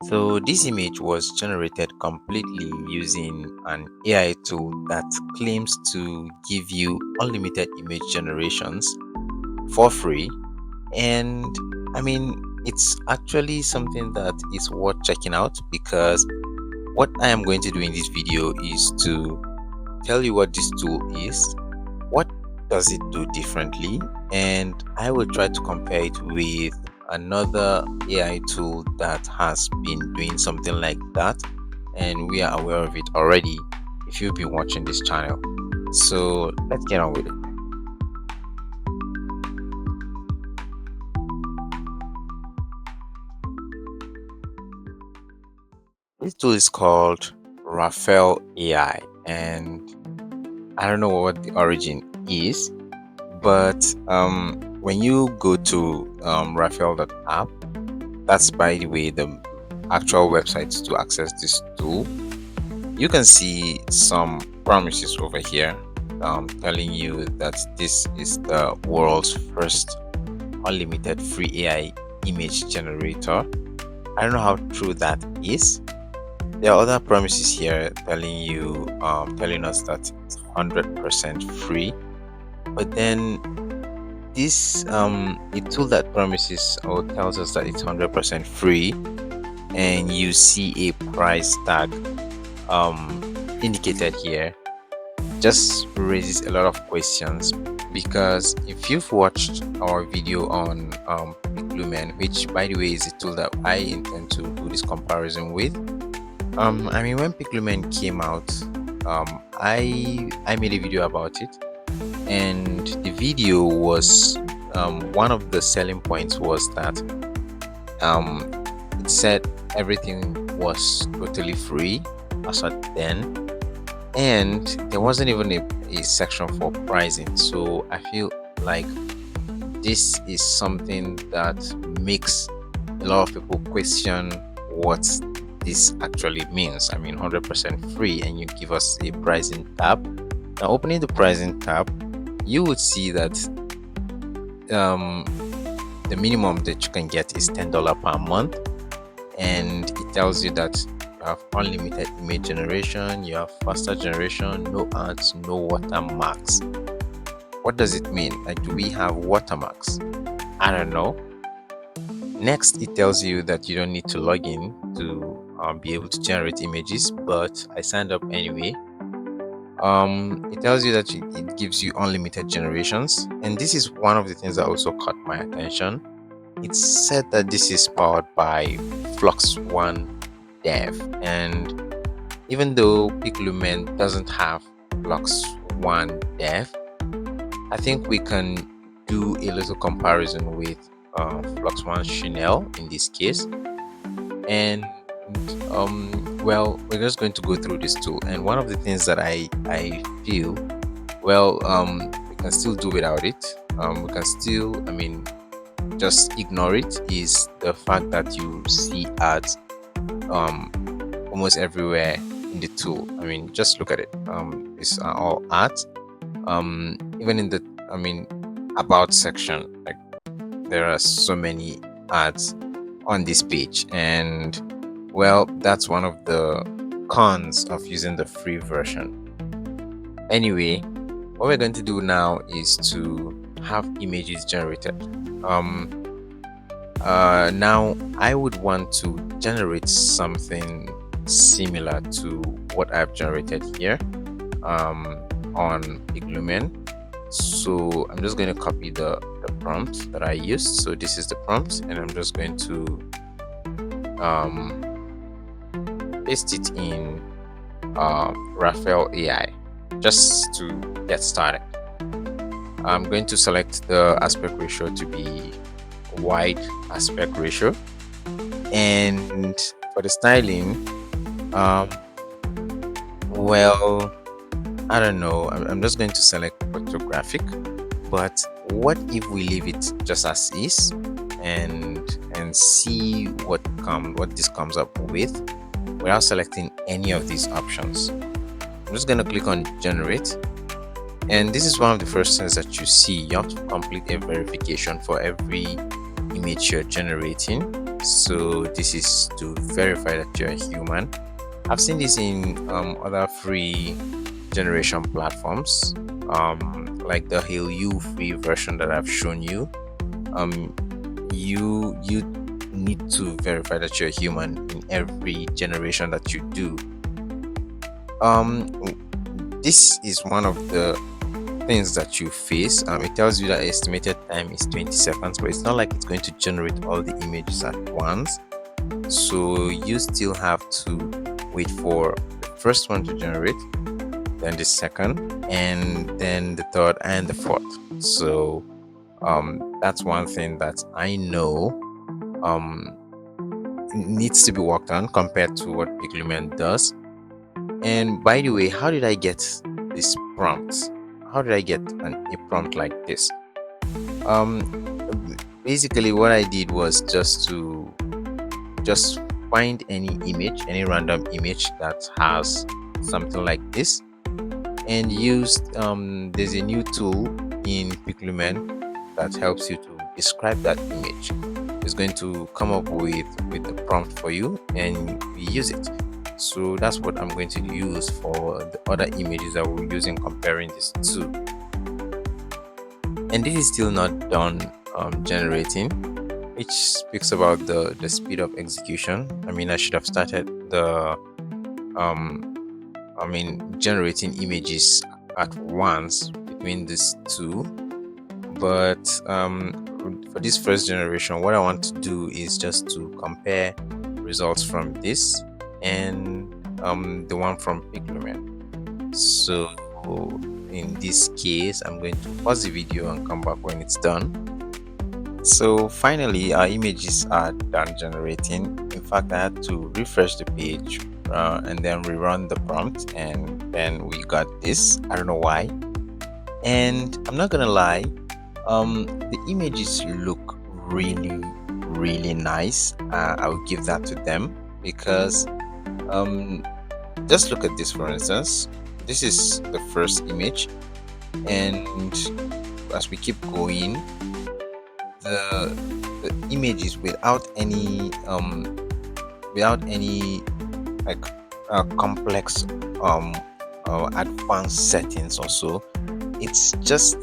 So this image was generated completely using an AI tool that claims to give you unlimited image generations for free. And I mean, it's actually something that is worth checking out, because what I am going to do in this video is to tell you what this tool is, what does it do differently, and I will try to compare it with another AI tool that has been doing something like that, and we are aware of it already if you've been watching this channel. So let's get on with it. This tool is called Raphael AI, and I don't know what the origin is, but when you go to Raphael.app, that's by the way the actual website to access this tool. You can see some promises over here, telling you that this is the world's first unlimited free AI image generator. I don't know how true that is. There are other promises here telling us that it's 100% free. But then this a tool that promises or tells us that it's 100% free, and you see a price tag um indicated here, just raises a lot of questions. Because if you've watched our video on Piclumen, which by the way is a tool that I intend to do this comparison with, I mean, when Piclumen came out, I made a video about it, and the video was one of the selling points was that um, it said everything was totally free as at then, and there wasn't even a section for pricing. So I feel like this is something that makes a lot of people question what this actually means. I mean, 100% free, and you give us a pricing tab. Now, opening the pricing tab, you would see that um, the minimum that you can get is $10 per month, and it tells you that you have unlimited image generation, you have faster generation, no ads, no watermarks. What does it mean? Like, do we have watermarks? I don't know. Next, it tells you that you don't need to log in to be able to generate images, but I signed up anyway. It tells you that it gives you unlimited generations, and this is one of the things that also caught my attention. It said that this is powered by Flux One Dev, and even though Piclumen doesn't have Flux One Dev, I think we can do a little comparison with Flux One Chanel in this case. And well, we're just going to go through this tool, and one of the things that I feel, well, we can still do without it. We can still, I mean, just ignore it, is the fact that you see ads almost everywhere in the tool. I mean, just look at it. These are all ads. Even in the, I mean, about section, like, there are so many ads on this page, and well, that's one of the cons of using the free version. Anyway, what we're going to do now is to have images generated. Now I would want to generate something similar to what I've generated here on Piclumen. So I'm just going to copy the prompt that I used. So this is the prompt, and I'm just going to paste it in Rafael AI just to get started. I'm going to select the aspect ratio to be wide aspect ratio, and for the styling, well, I don't know, I'm just going to select photographic. But what if we leave it just as is and see what this comes up with without selecting any of these options? I'm just going to click on generate, and this is one of the first things that you see. You have to complete a verification for every image you're generating. So this is to verify that you're a human. I've seen this in other free generation platforms, like the Hail You free version that I've shown you. Um, you need to verify that you're a human in every generation that you do. Um, this is one of the things that you face. It tells you that estimated time is 20 seconds, but it's not like it's going to generate all the images at once. So you still have to wait for the first one to generate, then the second, and then the third and the fourth. So that's one thing that I know um, needs to be worked on compared to what Piclumen does. And by the way, how did I get this prompt? How did I get a prompt like this? Um, Basically, what I did was just find any image, any random image that has something like this, and used there's a new tool in Piclumen that helps you to describe that image. It's going to come up with the prompt for you, and we use it. So that's what I'm going to use for the other images that we're using, comparing these two. And this is still not done generating, which speaks about the speed of execution. I mean, I should have started the generating images at once between these two. But for this first generation, what I want to do is just to compare results from this and the one from Piclumen. So in this case, I'm going to pause the video and come back when it's done. So finally, our images are done generating. In fact, I had to refresh the page and then rerun the prompt, and then we got this. I don't know why. And I'm not gonna lie, the images look really, really nice. I would give that to them because just look at this, for instance. This is the first image, and as we keep going, the images without any like complex advanced settings or so, it just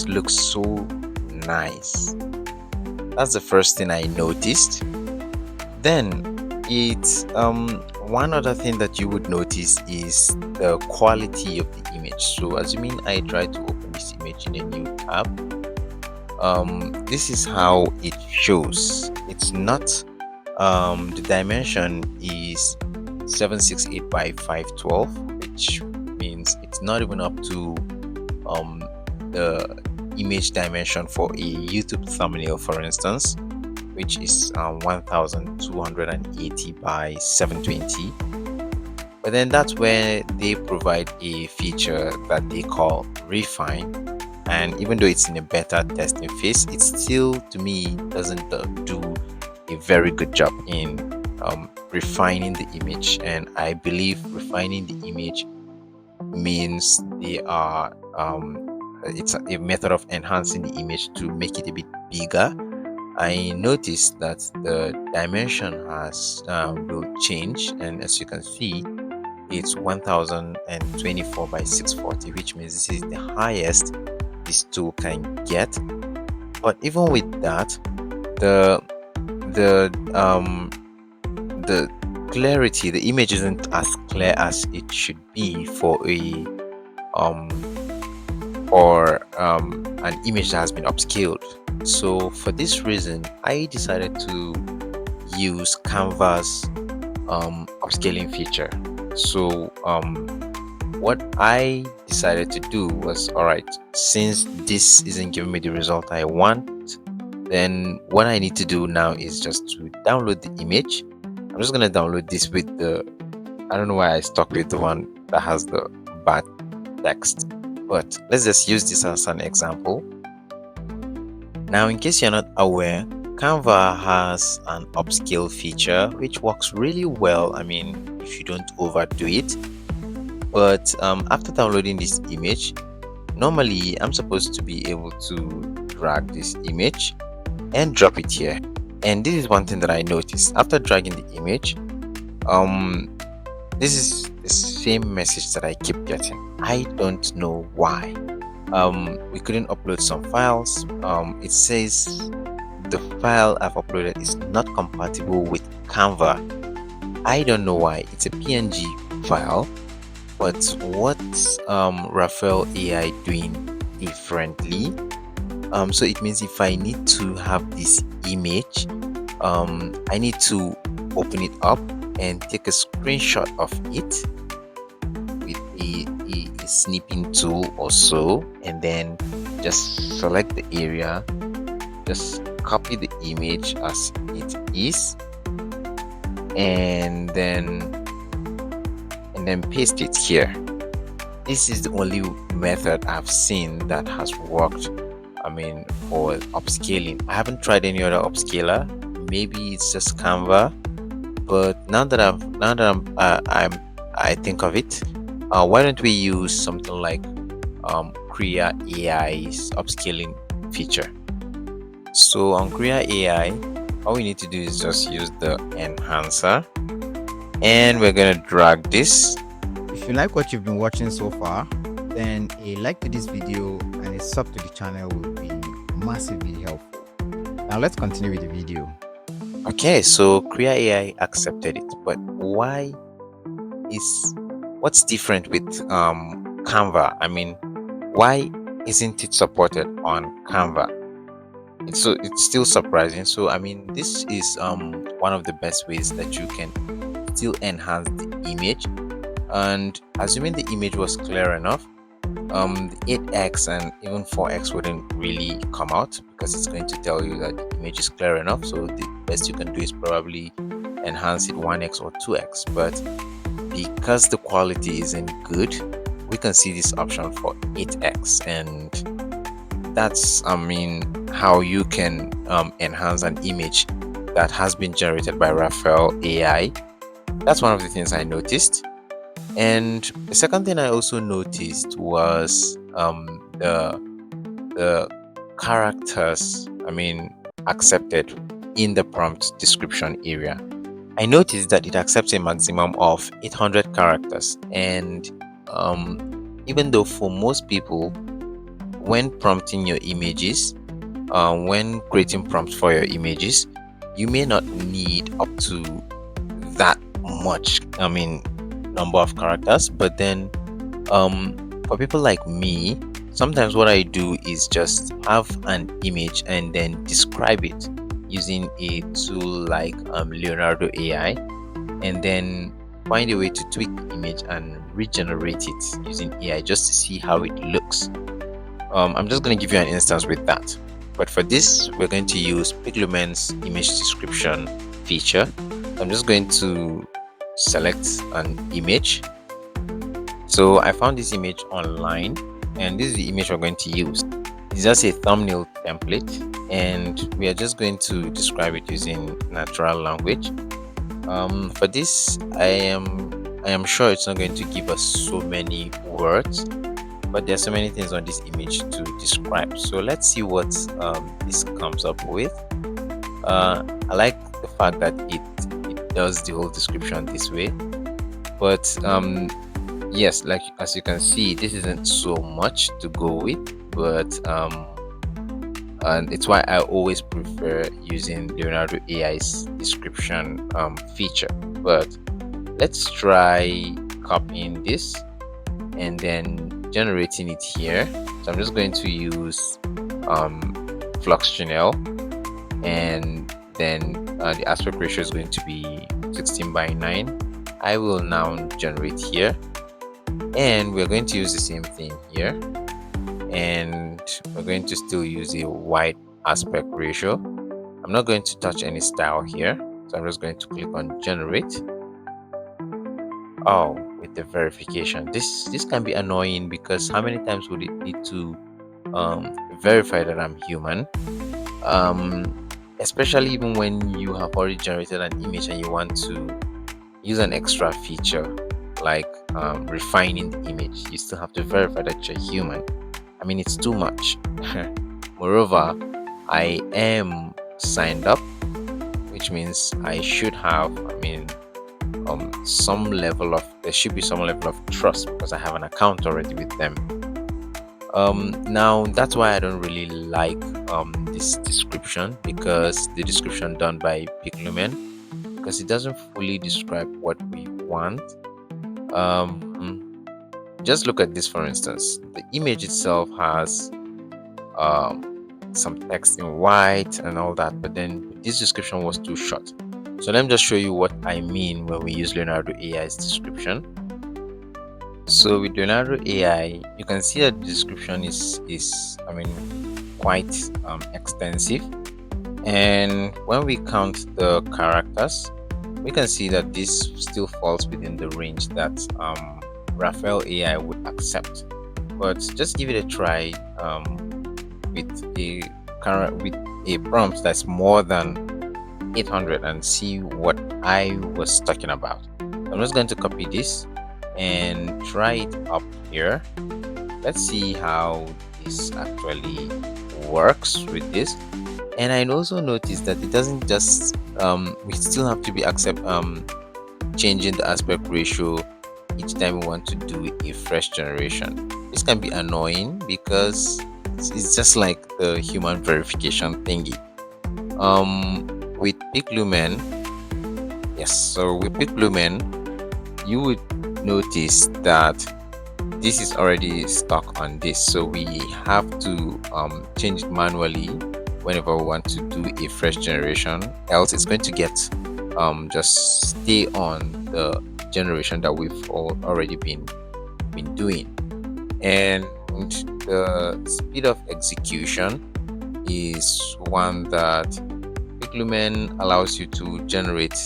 looks so nice. That's the first thing I noticed. Then it's one other thing that you would notice is the quality of the image. So assuming I try to open this image in a new tab, this is how it shows. It's not the dimension is 768 by 512, which means it's not even up to the image dimension for a YouTube thumbnail, for instance, which is 1280 by 720. But then that's where they provide a feature that they call refine, and even though it's in a beta testing phase, it still, to me, doesn't do a very good job in refining the image. And I believe refining the image means they are it's a method of enhancing the image to make it a bit bigger. I noticed that the dimension has will change, and as you can see, it's 1024 by 640, which means this is the highest this tool can get. But even with that, the the clarity, the image isn't as clear as it should be for a an image that has been upscaled. So for this reason, I decided to use Canva's upscaling feature. So what I decided to do was, all right, since this isn't giving me the result I want, then what I need to do now is just to download the image. I'm just going to download this with the, I don't know why I stuck with the one that has the bad text, but let's just use this as an example. Now, in case you're not aware, Canva has an upscale feature which works really well. I mean, if you don't overdo it. But after downloading this image, normally I'm supposed to be able to drag this image and drop it here. And this is one thing that I noticed after dragging the image. Um, this is the same message that I keep getting. I don't know why. We couldn't upload some files. It says the file I've uploaded is not compatible with Canva. I don't know why. It's a PNG file, but what's Raphael AI doing differently? So it means if I need to have this image, I need to open it up and take a screenshot of it with a snipping tool or so, and then just select the area, just copy the image as it is, and then paste it here. This is the only method I've seen that has worked. I mean, for upscaling, I haven't tried any other upscaler. Maybe it's just Canva, but I think of it. Why don't we use something like Krea AI's upscaling feature? So on Krea AI, all we need to do is just use the enhancer, and we're gonna drag this. If you like what you've been watching so far, then a like to this video and a sub to the channel will be massively helpful. Now let's continue with the video. Okay, so Krea AI accepted it, but is what's different with Canva? I mean, why isn't it supported on Canva? It's still surprising. So I mean, this is one of the best ways that you can still enhance the image, and assuming the image was clear enough, the 8x and even 4x wouldn't really come out, because it's going to tell you that the image is clear enough. So the best you can do is probably enhance it 1x or 2x, but because the quality isn't good, we can see this option for 8x, and that's how you can enhance an image that has been generated by Raphael AI. That's one of the things I noticed. And the second thing I also noticed was the characters accepted in the prompt description area. I noticed that it accepts a maximum of 800 characters, and even though for most people, when prompting your images, when creating prompts for your images, you may not need up to that much number of characters. But then for people like me, sometimes what I do is just have an image and then describe it using a tool like Leonardo AI, and then find a way to tweak the image and regenerate it using AI just to see how it looks. I'm just going to give you an instance with that. But for this, we're going to use Piclumen's image description feature. I'm just going to select an image. So I found this image online, and this is the image we're going to use. It's just a thumbnail template, and we are just going to describe it using natural language. For this, I am sure it's not going to give us so many words, but there's so many things on this image to describe. So let's see what this comes up with. I like the fact that it does the whole description this way, but yes, like as you can see, this isn't so much to go with, but and it's why I always prefer using Leonardo AI's description feature. But let's try copying this and then generating it here. So I'm just going to use flux channel, and then the aspect ratio is going to be 16:9. I will now generate here, and we're going to use the same thing here, and we're going to still use a wide aspect ratio. I'm not going to touch any style here, so I'm just going to click on generate. Oh, with the verification, this can be annoying, because how many times would it need to verify that I'm human, especially even when you have already generated an image and you want to use an extra feature like refining the image. You still have to verify that you're human. I mean, it's too much. Moreover, I am signed up, which means I should have, some level of, there should be some level of trust because I have an account already with them. Now that's why I don't really like this description, because the description done by Piclumen, because it doesn't fully describe what we want. Just look at this, for instance. The image itself has some text in white and all that, but then this description was too short. So let me just show you what I mean when we use Leonardo AI's description. So with Leonardo AI, you can see that the description is quite extensive, and when we count the characters, we can see that this still falls within the range that Rafael AI would accept. But just give it a try with a prompt that's more than 800 and see what I was talking about. I'm just going to copy this and try it up here. Let's see how this actually works with this. And I also noticed that it doesn't just we still have to be changing the aspect ratio each time we want to do a fresh generation. This can be annoying because it's just like the human verification thingy. With Piclumen, yes, so with Piclumen, you would notice that this is already stuck on this, so we have to change it manually whenever we want to do a fresh generation, else it's going to get just stay on the generation that we've already been doing. And the speed of execution is one that Piclumen allows you to generate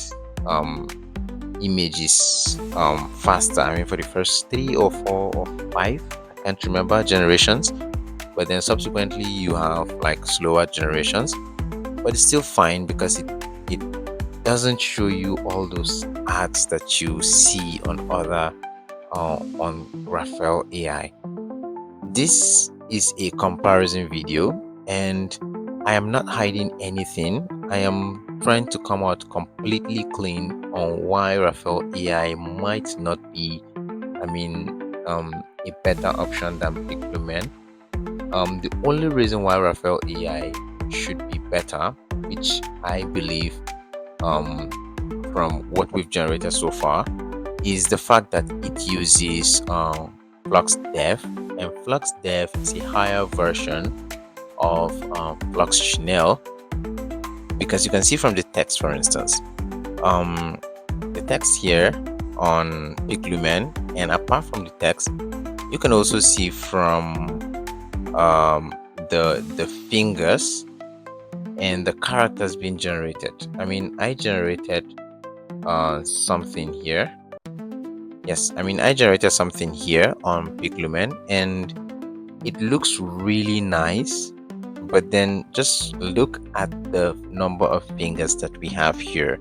images faster. For the first 3 or 4 or 5, I can't remember, generations, but then subsequently you have like slower generations, but it's still fine because it doesn't show you all those ads that you see on other on Raphael AI. This is a comparison video, and I am not hiding anything. I am trying to come out completely clean on why Raphael AI might not be, a better option than Piclumen. The only reason why Raphael AI should be better, which I believe, from what we've generated so far, is the fact that it uses FluxDev, and FluxDev is a higher version of Flux Chanel, because you can see from the text, for instance, the text here on Piclumen, and apart from the text, you can also see from the fingers and the characters being generated. I generated something here. Yes, I generated something here on Piclumen, and it looks really nice. But then just look at the number of fingers that we have here.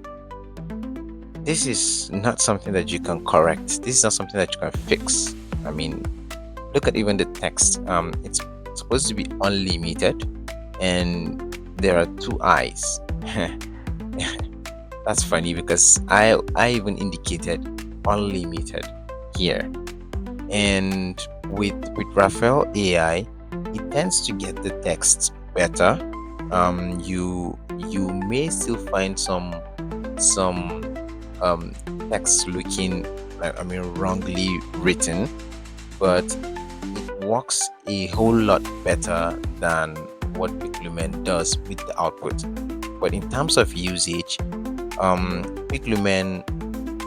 This is not something that you can correct. This is not something that you can fix. Look at even the text. It's supposed to be unlimited, and there are 2 eyes. That's funny because I even indicated unlimited here. And with Raphael AI, it tends to get the text better. You may still find some text looking wrongly written, but it works a whole lot better than what Piclumen does with the output. But in terms of usage, Piclumen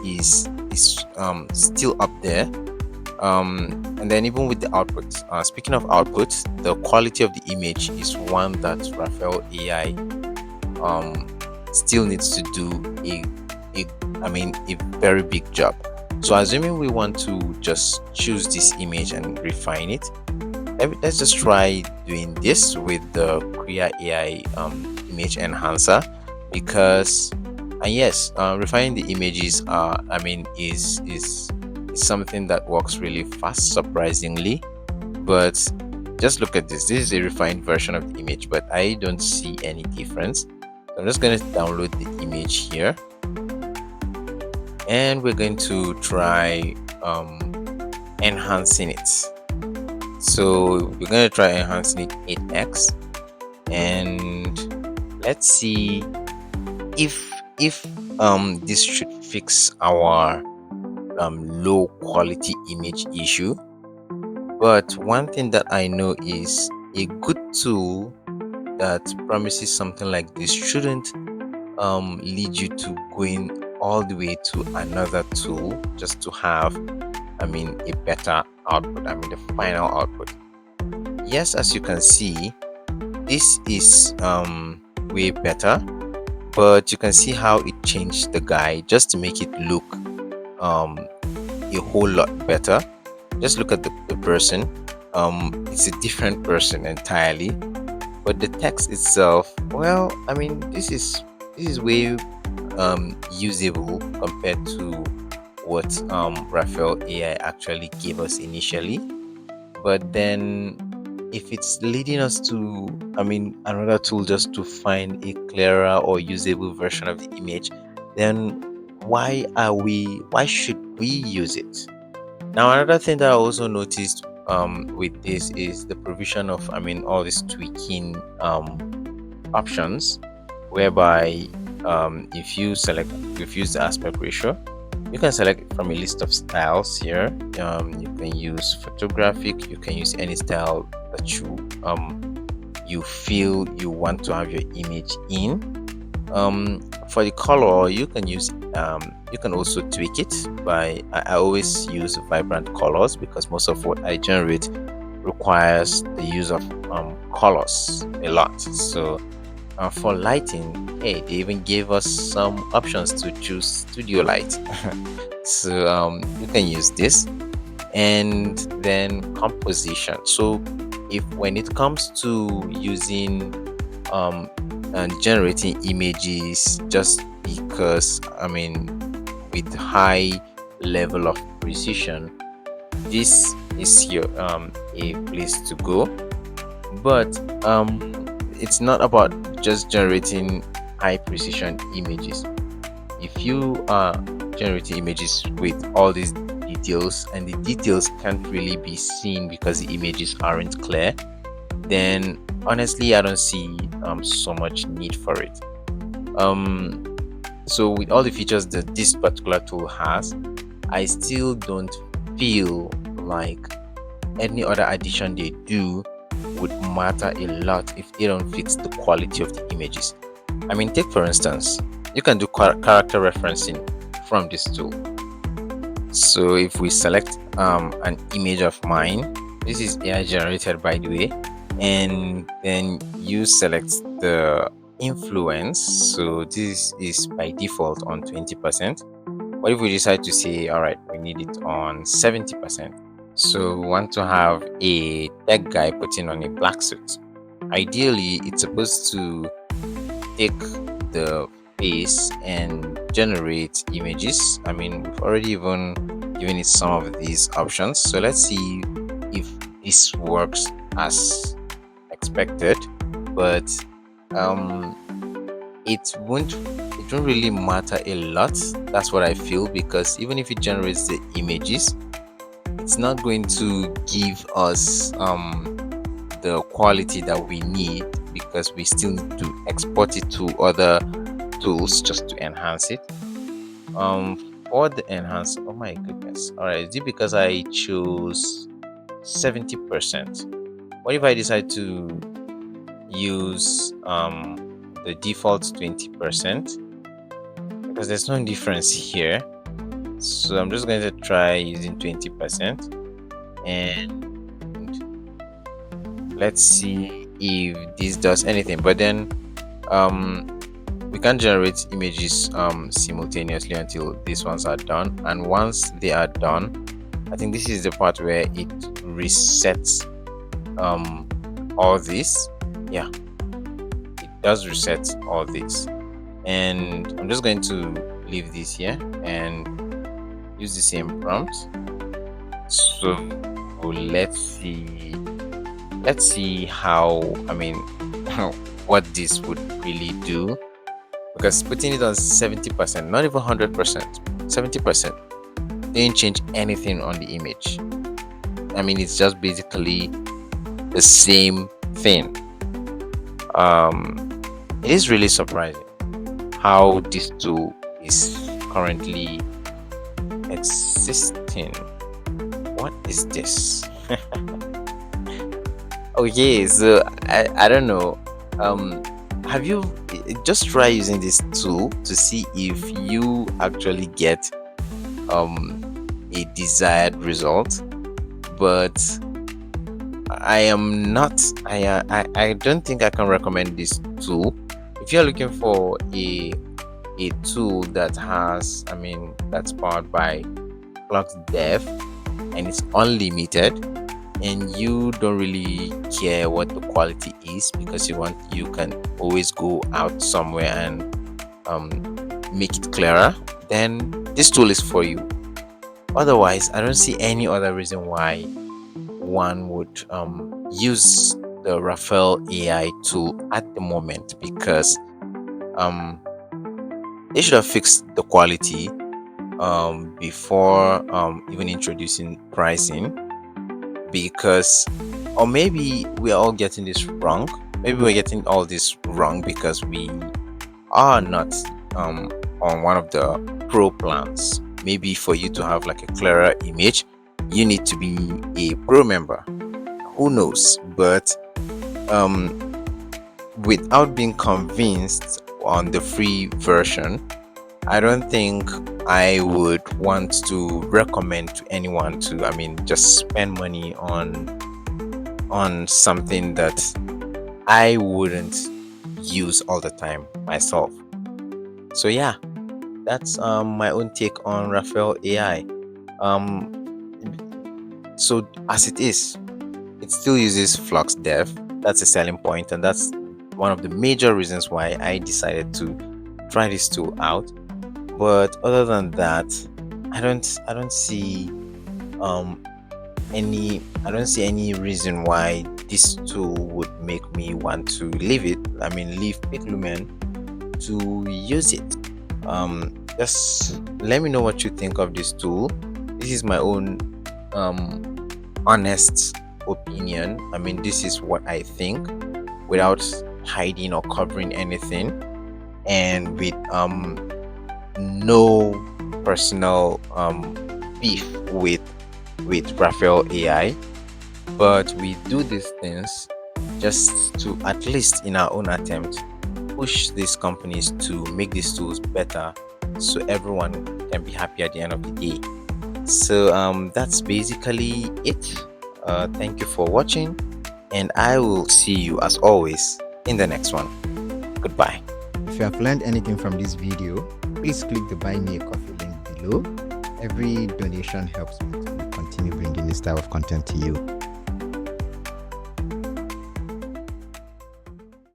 is still up there. And then even with the output, speaking of output, the quality of the image is one that Raphael AI still needs to do a very big job. So assuming we want to just choose this image and refine it, let's just try doing this with the Korea AI image enhancer, because yes, refining the images is something that works really fast, surprisingly. But just look at this. This is a refined version of the image, but I don't see any difference. So I'm just going to download the image here, and we're going to try enhancing it. So we're going to try enhancing it 8x, and let's see if this should fix our low quality image issue. But one thing that I know is a good tool that promises something like this shouldn't lead you to going all the way to another tool just to have, a better output, the final output. Yes, as you can see, this is way better, but you can see how it changed the guy just to make it look um a whole lot better. Just look at the person. It's a different person entirely, but the text itself, well, this is way usable compared to what Raphael AI actually gave us initially. But then if it's leading us to another tool just to find a clearer or usable version of the image, then why should we use it? Now, another thing that I also noticed with this is the provision of all these tweaking options, whereby if you use the aspect ratio, you can select from a list of styles here. You can use photographic, you can use any style that you feel you want to have your image in. For the color, you can also tweak it by I always use vibrant colors because most of what I generate requires the use of colors a lot. So for lighting, hey, they even gave us some options to choose studio light. So you can use this. And then composition. So if when it comes to using and generating images, just because with high level of precision, this is your a place to go. But it's not about just generating high precision images. If you are generating images with all these details and the details can't really be seen because the images aren't clear, then honestly I don't see so much need for it. So with all the features that this particular tool has, I still don't feel like any other addition they do would matter a lot if they don't fix the quality of the images. Take for instance, you can do character referencing from this tool. So if we select an image of mine, this is AI generated by the way, and then you select the influence. So this is by default on 20%. What if we decide to say, all right, we need it on 70%? So we want to have a tech guy putting on a black suit. Ideally, it's supposed to take the face and generate images. We've already even given it some of these options. So let's see if this works as expected. But it won't really matter a lot. That's what I feel, because even if it generates the images, it's not going to give us the quality that we need, because we still need to export it to other tools just to enhance it. For the enhance, oh my goodness, all right, is it because I chose 70%? What if I decide to use the default 20%? Because there's no difference here, so I'm just going to try using 20%, and let's see if this does anything. But then we can generate images simultaneously until these ones are done, and once they are done, I think this is the part where it resets all this. Yeah, it does reset all this, and I'm just going to leave this here and use the same prompt. So let's see how what this would really do. because putting it on 70%, not even 100%, 70%, didn't change anything on the image. I mean, it's just basically the same thing. It is really surprising how this tool is currently existing. What is this? Okay, so I don't know. Have you just try using this tool to see if you actually get a desired result? But I am not. I don't think I can recommend this tool. If you're looking for a tool that has, I mean, that's powered by Flux Dev and it's unlimited, and you don't really care what the quality is because you can always go out somewhere and um, make it clearer, then this tool is for you. Otherwise, I don't see any other reason why one would use the Raphael AI tool at the moment, because um, they should have fixed the quality before even introducing pricing. Because, or maybe we are all getting this wrong. Maybe we're getting all this wrong because we are not on one of the pro plans. Maybe for you to have like a clearer image, you need to be a pro member. Who knows? But um, without being convinced on the free version, I don't think I would want to recommend to anyone to, I mean, just spend money on something that I wouldn't use all the time myself. So yeah, that's my own take on Raphael AI. Um so as it is, it still uses Flux Dev. That's a selling point, and that's one of the major reasons why I decided to try this tool out. But other than that, I don't see um I don't see any reason why this tool would make me want to leave it. I mean, leave Piclumen to use it. Just let me know what you think of this tool. This is my own honest opinion. I mean, this is what I think, without hiding or covering anything, and with no personal beef with Raphael AI. But we do these things just to, at least in our own attempt, push these companies to make these tools better so everyone can be happy at the end of the day. So that's basically it. Thank you for watching, and I will see you as always in the next one. Goodbye. If you have learned anything from this video, please click the Buy Me a Coffee link below. Every donation helps me to continue bringing this type of content to you.